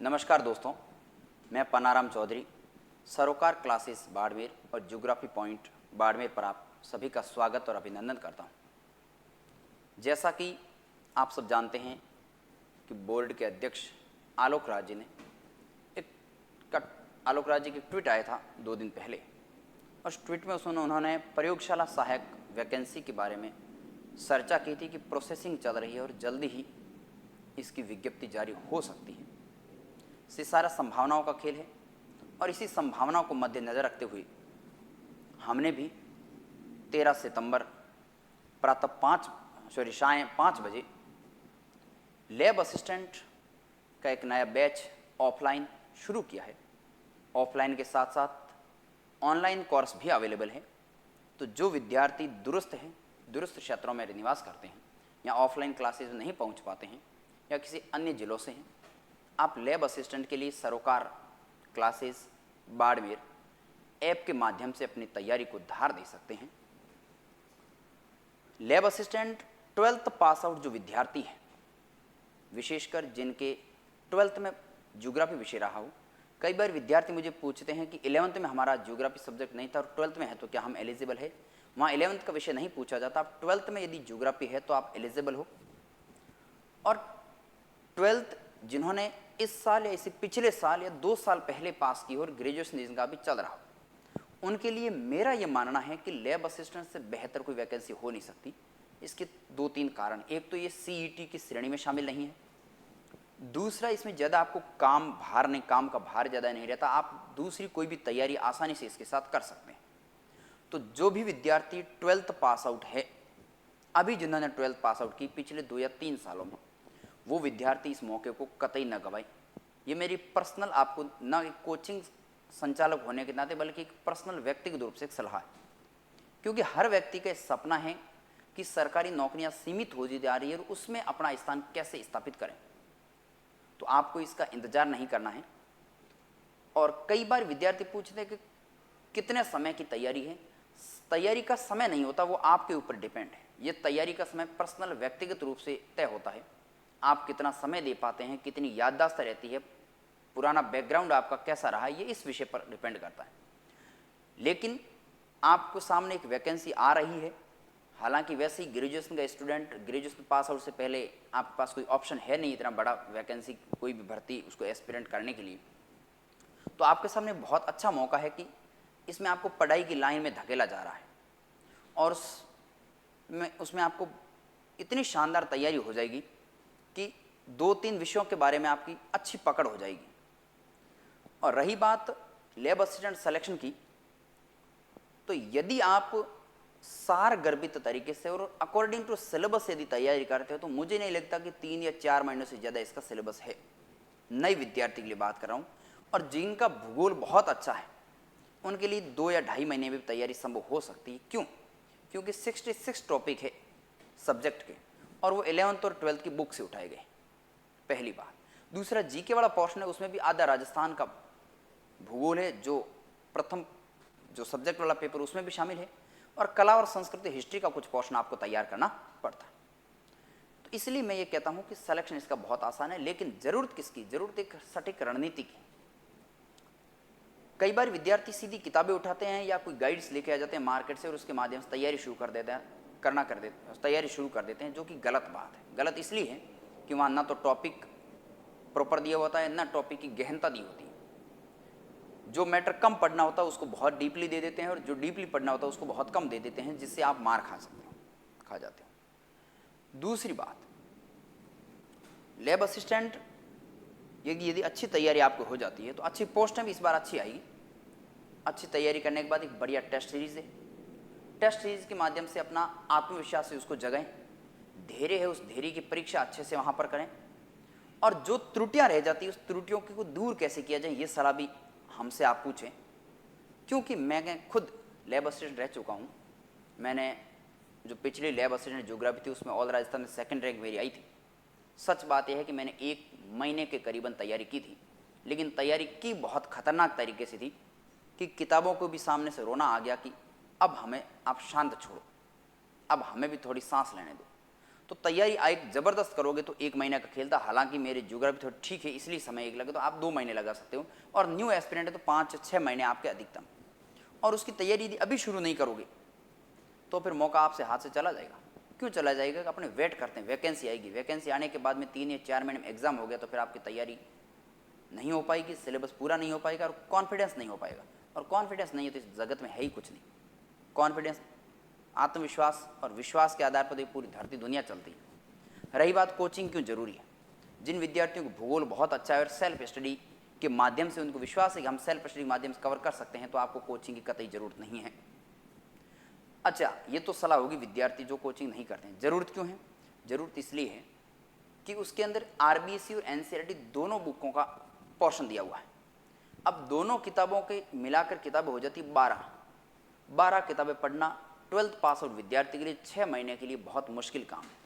नमस्कार दोस्तों, मैं पन्नाराम चौधरी सरोकार क्लासेस बाड़मेर और ज्योग्राफी पॉइंट बाड़मेर पर आप सभी का स्वागत और अभिनंदन करता हूं। जैसा कि आप सब जानते हैं कि बोर्ड के अध्यक्ष आलोक राज जी ने आलोक राज जी की ट्वीट आया था 2 दिन पहले। उस ट्वीट में उन्होंने प्रयोगशाला सहायक वैकेंसी के बारे में चर्चा की थी कि प्रोसेसिंग चल रही है और जल्दी ही इसकी विज्ञप्ति जारी हो सकती है। ये सारा संभावनाओं का खेल है और इसी संभावनाओं को मद्देनजर रखते हुए हमने भी 13 सितंबर प्रातः सायं 5 बजे लैब असिस्टेंट का एक नया बैच ऑफलाइन शुरू किया है। ऑफलाइन के साथ साथ ऑनलाइन कोर्स भी अवेलेबल है। तो जो विद्यार्थी दूरस्थ क्षेत्रों में निवास करते हैं या ऑफलाइन क्लासेज नहीं पहुंच पाते हैं या किसी अन्य जिलों से हैं, आप लैब असिस्टेंट के लिए सरोकार क्लासेस बाड़मेर ऐप के माध्यम से अपनी तैयारी को धार दे सकते हैं। Lab assistant 12th pass out जो विद्यार्थी हैं, विशेषकर जिनके 12th में ज्योग्राफी विषय रहा हो। कई बार विद्यार्थी मुझे पूछते हैं कि 11th में हमारा ज्योग्राफी सब्जेक्ट नहीं था और 12th में है तो क्या हम एलिजिबल है। वहाँ 11th का विषय नहीं पूछा जाता, आप 12th में यदि ज्योग्राफी है तो आप एलिजिबल हो। और 12th जिन्होंने इस साल या इसी पिछले साल या 2 साल पहले पास की और ग्रेजुएशन जिनका भी चल रहा हो, उनके लिए मेरा ये मानना है कि लैब असिस्टेंट से बेहतर कोई वैकेंसी हो नहीं सकती। इसके 2-3 कारण। एक तो ये सीईटी की श्रेणी में शामिल नहीं है। दूसरा, इसमें ज़्यादा आपको काम का भार ज़्यादा नहीं रहता। आप दूसरी कोई भी तैयारी आसानी से इसके साथ कर सकते हैं। तो जो भी विद्यार्थी 12th पास आउट है, अभी जिन्होंने 12th पास आउट की पिछले 2 या 3 सालों में, वो विद्यार्थी इस मौके को कतई न गवाए। ये मेरी पर्सनल, आपको ना एक कोचिंग संचालक होने के नाते बल्कि एक पर्सनल व्यक्तिगत रूप से एक सलाह है। क्योंकि हर व्यक्ति का सपना है कि सरकारी नौकरियां सीमित हो जा रही है और उसमें अपना स्थान कैसे स्थापित करें। तो आपको इसका इंतजार नहीं करना है। और कई बार विद्यार्थी पूछते हैं कि कितने समय की तैयारी है। तैयारी का समय नहीं होता, वो आपके ऊपर डिपेंड है। ये तैयारी का समय पर्सनल व्यक्तिगत रूप से तय होता है। आप कितना समय दे पाते हैं, कितनी याददाश्त रहती है, पुराना बैकग्राउंड आपका कैसा रहा है, ये इस विषय पर डिपेंड करता है। लेकिन आपको सामने एक वैकेंसी आ रही है। हालांकि वैसे ही ग्रेजुएशन का स्टूडेंट ग्रेजुएशन पास आउट से पहले आपके पास कोई ऑप्शन है नहीं इतना बड़ा वैकेंसी कोई भी भर्ती उसको एस्पिरेंट करने के लिए। तो आपके सामने बहुत अच्छा मौका है कि इसमें आपको पढ़ाई की लाइन में धकेला जा रहा है और उसमें आपको इतनी शानदार तैयारी हो जाएगी कि 2-3 विषयों के बारे में आपकी अच्छी पकड़ हो जाएगी। और रही बात लैब असिस्टेंट सिलेक्शन की, तो यदि आप सार गर्भित तरीके से और अकॉर्डिंग टू सिलेबस यदि तैयारी करते हो तो मुझे नहीं लगता कि 3 या 4 महीनों से ज़्यादा इसका सिलेबस है। नए विद्यार्थी के लिए बात कर रहा हूँ। और जिनका भूगोल बहुत अच्छा है उनके लिए 2 या 2.5 महीने में भी तैयारी संभव हो सकती है। क्यों? क्योंकि 66 टॉपिक है सब्जेक्ट के और वो 11th और 12th की बुक से उठाए गए, पहली बात। दूसरा, जीके वाला पोर्शन है, उसमें भी आधा राजस्थान का भूगोल है, जो प्रथम जो सब्जेक्ट वाला पेपर उसमें भी शामिल है। और कला और संस्कृति हिस्ट्री का कुछ पोर्शन आपको तैयार करना पड़ता है। तो इसलिए मैं ये कहता हूँ कि सिलेक्शन इसका बहुत आसान है। लेकिन ज़रूरत किसकी? ज़रूरत एक सटीक रणनीति की। कई बार विद्यार्थी सीधी किताबें उठाते हैं या कोई गाइड्स लेके आ जाते हैं मार्केट से और उसके माध्यम से तैयारी शुरू कर देते हैं तैयारी शुरू कर देते हैं, जो कि गलत बात है। गलत इसलिए है कि वहाँ ना तो टॉपिक प्रॉपर दिया होता है, ना टॉपिक की गहनता दी होती है। जो मैटर कम पढ़ना होता है उसको बहुत डीपली दे देते हैं और जो डीपली पढ़ना होता है उसको बहुत कम दे देते हैं, जिससे आप मार खा जाते हो। दूसरी बात, लैब असिस्टेंट यदि अच्छी तैयारी आपको हो जाती है तो अच्छी पोस्ट भी इस बार अच्छी आएगी। अच्छी तैयारी करने के बाद एक बढ़िया टेस्ट सीरीज है। टेस्ट सीरीज के माध्यम से अपना आत्मविश्वास से उसको जगाएं। धैर्य है, उस धैर्य की परीक्षा अच्छे से वहाँ पर करें। और जो त्रुटियाँ रह जाती है उस त्रुटियों को दूर कैसे किया जाए, ये सलाह भी हमसे आप पूछें। क्योंकि मैं खुद लैब असिस्टेंट रह चुका हूँ। मैंने जो पिछली लैब असिस्टेंट ज्योग्राफी थी उसमें ऑल राजस्थान में 2nd रैंक मेरी आई थी। सच बात यह है कि मैंने 1 महीने के करीबन तैयारी की थी, लेकिन तैयारी की बहुत खतरनाक तरीके से थी कि किताबों को भी सामने से रोना आ गया कि अब हमें आप शांत छोड़ो, अब हमें भी थोड़ी सांस लेने दो। तो तैयारी एक ज़बरदस्त करोगे तो 1 महीने का खेल था। हालांकि मेरे ज्योग्राफी थोड़ा ठीक है इसलिए समय एक लगे, तो आप 2 महीने लगा सकते हो। और न्यू एस्पिरेंट है तो 5-6 महीने आपके अधिकतम। और उसकी तैयारी यदि अभी शुरू नहीं करोगे तो फिर मौका आपसे हाथ से चला जाएगा। क्यों चला जाएगा? कि अपने वेट करते हैं, वैकेंसी आएगी, वैकेंसी आने के बाद में 3 या 4 महीने में एग्जाम हो गया तो फिर आपकी तैयारी नहीं हो पाएगी, सिलेबस पूरा नहीं हो पाएगा और कॉन्फिडेंस नहीं हो पाएगा। और कॉन्फिडेंस नहीं है तो इस जगत में है ही कुछ नहीं। कॉन्फिडेंस, आत्मविश्वास और विश्वास के आधार पर तो पूरी धरती दुनिया चलती है। रही बात कोचिंग क्यों जरूरी है, जिन विद्यार्थियों को भूगोल बहुत अच्छा है और सेल्फ स्टडी के माध्यम से उनको विश्वास है कि हम सेल्फ स्टडी के माध्यम से कवर कर सकते हैं, तो आपको कोचिंग की कतई जरूरत नहीं है। अच्छा, ये तो सलाह होगी विद्यार्थी जो कोचिंग नहीं करते हैं। जरूरत क्यों है? जरूरत इसलिए है कि उसके अंदर आरबीएससी और एनसीईआरटी दोनों बुकों का पोर्शन दिया हुआ है। अब दोनों किताबों के मिलाकर किताबें हो जाती 12 किताबें पढ़ना 12th पास आउट विद्यार्थी के लिए 6 महीने के लिए बहुत मुश्किल काम है।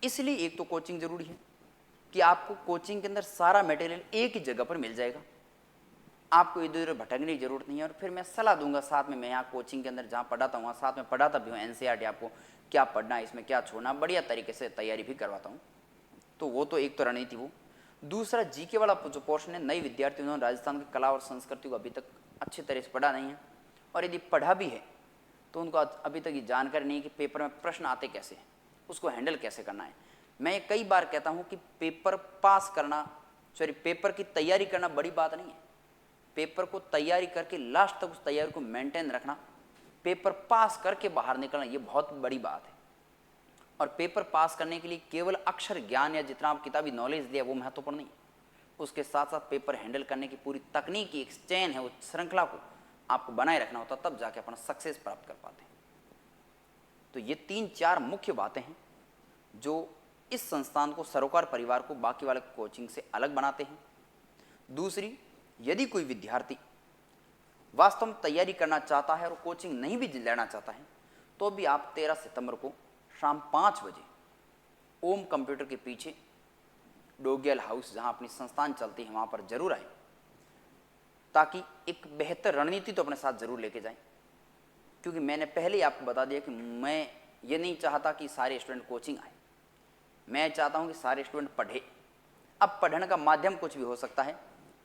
इसलिए एक तो कोचिंग जरूरी है कि आपको कोचिंग के अंदर सारा मटेरियल एक ही जगह पर मिल जाएगा, आपको इधर उधर भटकने की जरूरत नहीं है। और फिर मैं सलाह दूंगा साथ में, मैं यहाँ कोचिंग के अंदर जहाँ पढ़ाता हूँ साथ में पढ़ाता भी हूँ एनसीईआरटी, आपको क्या पढ़ना है, इसमें क्या छोड़ना, बढ़िया तरीके से तैयारी भी करवाता हूँ। तो वो तो एक तो रणनीति वो। दूसरा जीके वाला जो पोर्शन है, नए विद्यार्थी उन्होंने राजस्थान की कला और संस्कृति को अभी तक अच्छी तरह से पढ़ा नहीं है, और यदि पढ़ा भी है तो उनको अभी तक ये जानकारी नहीं है कि पेपर में प्रश्न आते कैसे हैं, उसको हैंडल कैसे करना है। मैं कई बार कहता हूँ कि पेपर पास करना, पेपर की तैयारी करना बड़ी बात नहीं है। पेपर को तैयारी करके लास्ट तक उस तैयारी को मेंटेन रखना, पेपर पास करके बाहर निकलना, ये बहुत बड़ी बात है। और पेपर पास करने के लिए केवल अक्षर ज्ञान या जितना आप किताबी नॉलेज लिया वो महत्वपूर्ण नहीं, उसके साथ साथ पेपर हैंडल करने की पूरी तकनीकी एक चेन है, उस श्रृंखला को आपको बनाए रखना होता, तब जाके अपना सक्सेस प्राप्त कर पाते हैं। तो ये 3-4 मुख्य बातें हैं जो इस संस्थान को, सरोकार परिवार को बाकी वाले कोचिंग से अलग बनाते हैं। दूसरी, यदि कोई विद्यार्थी वास्तव में तैयारी करना चाहता है और कोचिंग नहीं भी लेना चाहता है, तो भी आप 13 सितंबर को शाम 5 बजे ओम कंप्यूटर के पीछे डोग्याल हाउस, जहां अपनी संस्थान चलती है, वहां पर जरूर आए, ताकि एक बेहतर रणनीति तो अपने साथ जरूर लेके जाएं। क्योंकि मैंने पहले ही आपको बता दिया कि मैं ये नहीं चाहता कि सारे स्टूडेंट कोचिंग आए, मैं चाहता हूं कि सारे स्टूडेंट पढ़े। अब पढ़ने का माध्यम कुछ भी हो सकता है।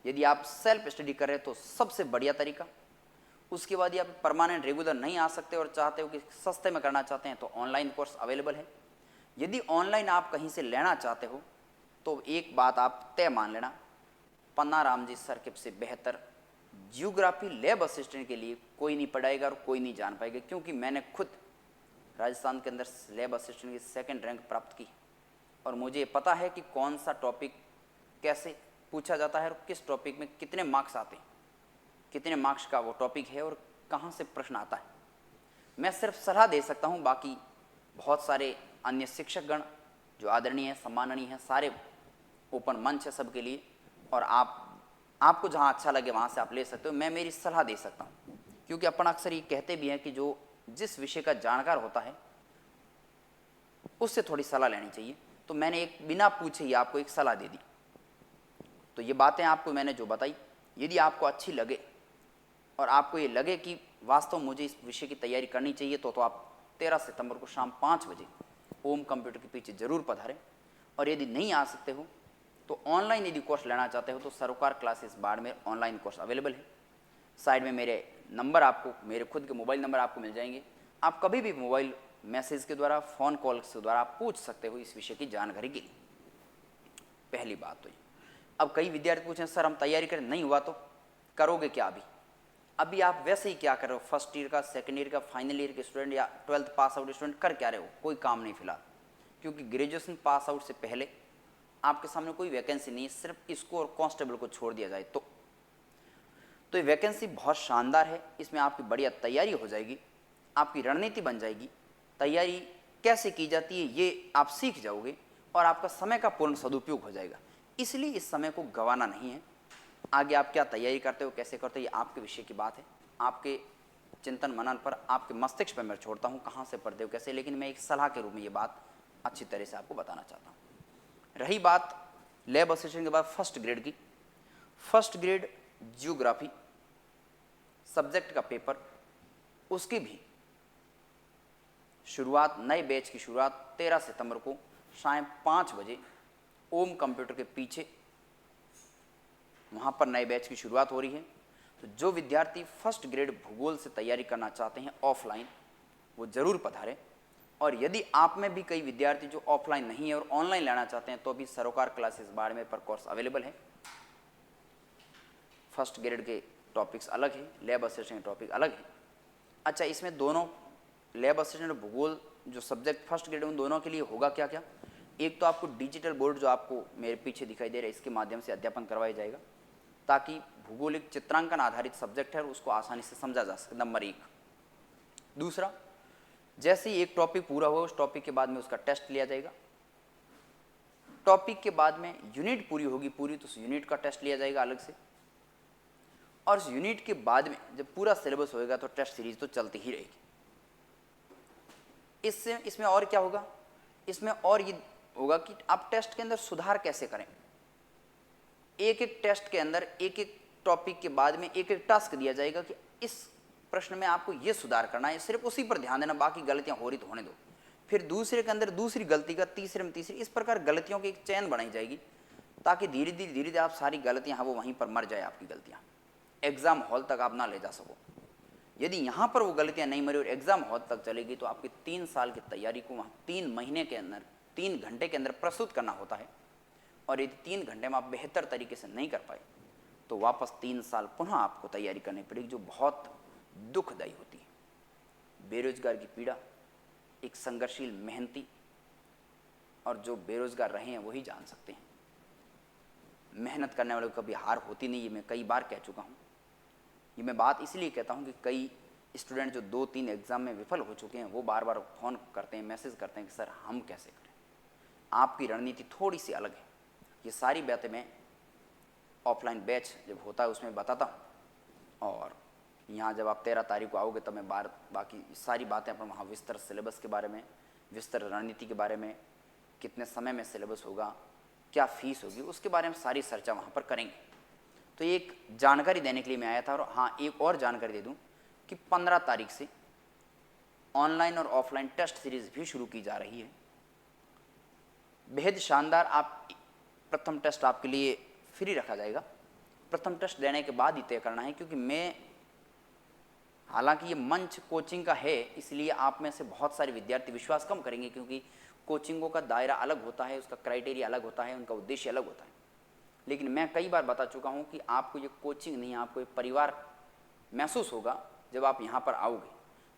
यदि आप सेल्फ स्टडी कर रहे हैं तो सबसे बढ़िया तरीका। उसके बाद आप परमानेंट रेगुलर नहीं आ सकते और चाहते हो कि सस्ते में करना चाहते हैं, तो ऑनलाइन कोर्स अवेलेबल है। यदि ऑनलाइन आप कहीं से लेना चाहते हो तो एक बात आप तय मान लेना, पन्ना राम जी सर के से बेहतर जियोग्राफी लैब असिस्टेंट के लिए कोई नहीं पढ़ाएगा और कोई नहीं जान पाएगा। क्योंकि मैंने खुद राजस्थान के अंदर लैब असिस्टेंट की 2nd रैंक प्राप्त की, और मुझे पता है कि कौन सा टॉपिक कैसे पूछा जाता है और किस टॉपिक में कितने मार्क्स आते हैं, कितने मार्क्स का वो टॉपिक है और कहाँ से प्रश्न आता है। मैं सिर्फ सलाह दे सकता हूँ, बाकी बहुत सारे अन्य शिक्षकगण जो आदरणीय हैं, सम्माननीय हैं, सारे ओपन मंच है सबके लिए, और आपको जहाँ अच्छा लगे वहाँ से आप ले सकते हो। मैं मेरी सलाह दे सकता हूँ, क्योंकि अपन अक्सर ये कहते भी हैं कि जो जिस विषय का जानकार होता है उससे थोड़ी सलाह लेनी चाहिए। तो मैंने एक बिना पूछे ही आपको एक सलाह दे दी। तो ये बातें आपको मैंने जो बताई, यदि आपको अच्छी लगे और आपको ये लगे कि वास्तव मुझे इस विषय की तैयारी करनी चाहिए, तो आप 13 सितंबर को शाम 5 बजे ओम कंप्यूटर के पीछे जरूर पधारें। और यदि नहीं आ सकते हो तो ऑनलाइन यदि कोर्स लेना चाहते हो तो सरोकार classes Barmer online course available है। साइड में मेरे नंबर, आपको मेरे खुद के मोबाइल नंबर आपको मिल जाएंगे। आप कभी भी मोबाइल मैसेज के द्वारा, फ़ोन कॉल के द्वारा आप पूछ सकते हो इस विषय की जानकारी के लिए। पहली बात तो ये। अब कई विद्यार्थी पूछें सर हम तैयारी करें, नहीं हुआ तो करोगे क्या? अभी आप वैसे ही क्या कर रहे हो, फर्स्ट ईयर का, सेकंड ईयर का, फाइनल ईयर के स्टूडेंट या 12th पास आउट स्टूडेंट कर क्या रहे हो? कोई काम नहीं फिलहाल, क्योंकि ग्रेजुएशन पास आउट से पहले आपके सामने कोई वैकेंसी नहीं है, सिर्फ इसको और कांस्टेबल को छोड़ दिया जाए तो ये वैकेंसी बहुत शानदार है। इसमें आपकी बढ़िया तैयारी हो जाएगी, आपकी रणनीति बन जाएगी, तैयारी कैसे की जाती है ये आप सीख जाओगे और आपका समय का पूर्ण सदुपयोग हो जाएगा। इसलिए इस समय को गंवाना नहीं है। आगे आप क्या तैयारी करते हो, कैसे करते हो, ये आपके विषय की बात है, आपके चिंतन मनन पर, आपके मस्तिष्क पर मैं छोड़ता हूँ कहाँ से पढ़ते हो कैसे। लेकिन मैं एक सलाह के रूप में ये बात अच्छी तरह से आपको बताना चाहता हूँ। रही बात लैब असिस्टेंट के बाद फर्स्ट ग्रेड की, फर्स्ट ग्रेड जियोग्राफी सब्जेक्ट का पेपर, उसकी भी शुरुआत, नए बैच की शुरुआत 13 सितंबर को शाम 5 बजे ओम कंप्यूटर के पीछे, वहाँ पर नए बैच की शुरुआत हो रही है। तो जो विद्यार्थी फर्स्ट ग्रेड भूगोल से तैयारी करना चाहते हैं ऑफलाइन, वो ज़रूर पधारें। और यदि आप में भी कई विद्यार्थी जो ऑफलाइन नहीं है और ऑनलाइन लेना चाहते हैं, तो भी सरोकार क्लासेस बाड़मेर पर कोर्स अवेलेबल है। फर्स्ट ग्रेड के टॉपिक्स अलग है, लैब असिस्टेंट टॉपिक अलग है। अच्छा, इसमें दोनों लैब असिस्टेंट और भूगोल जो सब्जेक्ट फर्स्ट ग्रेड उन दोनों के लिए होगा क्या क्या? एक तो आपको डिजिटल बोर्ड जो आपको मेरे पीछे दिखाई दे रहा है, इसके माध्यम से अध्यापन करवाया जाएगा, ताकि भूगोलिक चित्रांकन आधारित सब्जेक्ट है और उसको आसानी से समझा जा सके, नंबर 1। दूसरा, जैसे ही एक टॉपिक पूरा हो, उस टॉपिक के बाद में उसका टेस्ट लिया जाएगा। टॉपिक के बाद में यूनिट पूरी होगी पूरी, तो उस यूनिट का टेस्ट लिया जाएगा अलग से। और उस यूनिट के बाद में जब पूरा सिलेबस होएगा तो टेस्ट सीरीज तो चलती ही रहेगी। इसमें और क्या होगा? इसमें और ये होगा कि आप टेस्ट के अंदर सुधार कैसे करें। एक एक टेस्ट के अंदर एक एक टॉपिक के बाद में एक एक टास्क दिया जाएगा कि इस प्रश्न में आपको ये सुधार करना है, सिर्फ उसी पर ध्यान देना, बाकी गलतियां हो रही तो होने दो। फिर दूसरे के अंदर दूसरी गलती का, तीसरे में तीसरी, इस प्रकार गलतियों की एक चैन बनाई जाएगी, ताकि धीरे धीरे आप सारी गलतियां वो वहीं पर मर जाए, आपकी गलतियां एग्जाम हॉल तक आप ना ले जा सको। यदि यहाँ पर वो गलतियां नहीं मरी और एग्जाम हॉल तक चलेगी, तो आपकी 3 साल की तैयारी को वहाँ 3 महीने के अंदर, 3 घंटे के अंदर प्रस्तुत करना होता है। और यदि 3 घंटे में आप बेहतर तरीके से नहीं कर पाए, तो वापस 3 साल पुनः आपको तैयारी करनी पड़ेगी, जो बहुत दुखदायी होती है। बेरोजगार की पीड़ा एक संघर्षशील, मेहनती और जो बेरोजगार रहे हैं वही जान सकते हैं। मेहनत करने वालों को कभी हार होती नहीं, ये मैं कई बार कह चुका हूँ। ये मैं बात इसलिए कहता हूँ कि कई स्टूडेंट जो 2-3 एग्जाम में विफल हो चुके हैं, वो बार बार फ़ोन करते हैं, मैसेज करते हैं कि सर हम कैसे करें। आपकी रणनीति थोड़ी सी अलग है। ये सारी बातें मैं ऑफलाइन बैच जब होता है उसमें बताता हूँ। और यहाँ जब आप 13 तारीख को आओगे, तब मैं बाकी सारी बातें अपन वहाँ विस्तार सिलेबस के बारे में, विस्तार रणनीति के बारे में, कितने समय में सिलेबस होगा, क्या फीस होगी, उसके बारे में सारी चर्चा वहाँ पर करेंगे। तो एक जानकारी देने के लिए मैं आया था। और हाँ, एक और जानकारी दे दूँ कि 15 तारीख से ऑनलाइन और ऑफलाइन टेस्ट सीरीज भी शुरू की जा रही है। बेहद शानदार। आप प्रथम टेस्ट आपके लिए फ्री रखा जाएगा। प्रथम टेस्ट देने के बाद ही तय करना है, क्योंकि मैं, हालांकि ये मंच कोचिंग का है, इसलिए आप में से बहुत सारे विद्यार्थी विश्वास कम करेंगे, क्योंकि कोचिंगों का दायरा अलग होता है, उसका क्राइटेरिया अलग होता है, उनका उद्देश्य अलग होता है। लेकिन मैं कई बार बता चुका हूँ कि आपको ये कोचिंग नहीं, आपको एक परिवार महसूस होगा जब आप यहाँ पर आओगे।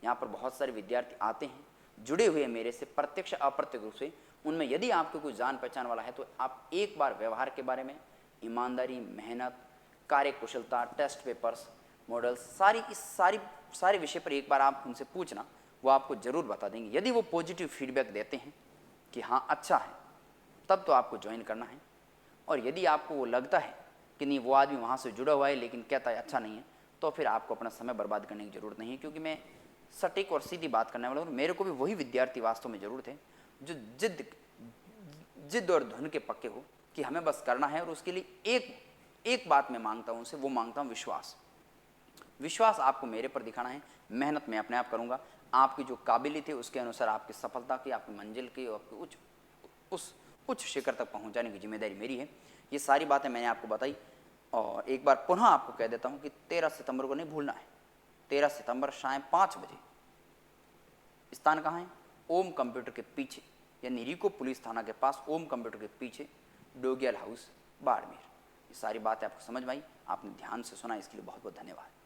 यहाँ पर बहुत सारे विद्यार्थी आते हैं, जुड़े हुए हैं मेरे से प्रत्यक्ष अप्रत्यक्ष रूप से। उनमें यदि आपको कोई जान पहचान वाला है, तो आप एक बार व्यवहार के बारे में, ईमानदारी, मेहनत, कार्यकुशलता, टेस्ट पेपर्स, मॉडल, सारे विषय पर एक बार आप उनसे पूछना, वो आपको ज़रूर बता देंगे। यदि वो पॉजिटिव फीडबैक देते हैं कि हाँ अच्छा है, तब तो आपको ज्वाइन करना है। और यदि आपको वो लगता है कि नहीं, वो आदमी वहाँ से जुड़ा हुआ है लेकिन कहता है अच्छा नहीं है, तो फिर आपको अपना समय बर्बाद करने की ज़रूरत नहीं है। क्योंकि मैं सटीक और सीधी बात करने वाला हूँ। मेरे को भी वही विद्यार्थी वास्तव में ज़रूरत है जो जिद और धुन के पक्के हो कि हमें बस करना है। और उसके लिए एक बात मैं मांगता हूँ उनसे, वो मांगता हूँ विश्वास आपको मेरे पर दिखाना है। मेहनत मैं अपने आप करूँगा। आपकी जो काबिलियत है उसके अनुसार आपकी सफलता की, आपकी मंजिल की और आपकी उच्च शिखर तक पहुँचाने की जिम्मेदारी मेरी है। ये सारी बातें मैंने आपको बताई। और एक बार पुनः आपको कह देता हूँ कि 13 सितंबर को नहीं भूलना है। 13 सितंबर शाम 5 बजे। स्थान कहाँ है? ओम कंप्यूटर के पीछे, यानी रिको पुलिस थाना के पास, ओम कंप्यूटर के पीछे, डोगियल हाउस, बाड़मेर। ये सारी बातें आपको समझ में आई, आपने ध्यान से सुना, इसके लिए बहुत बहुत धन्यवाद।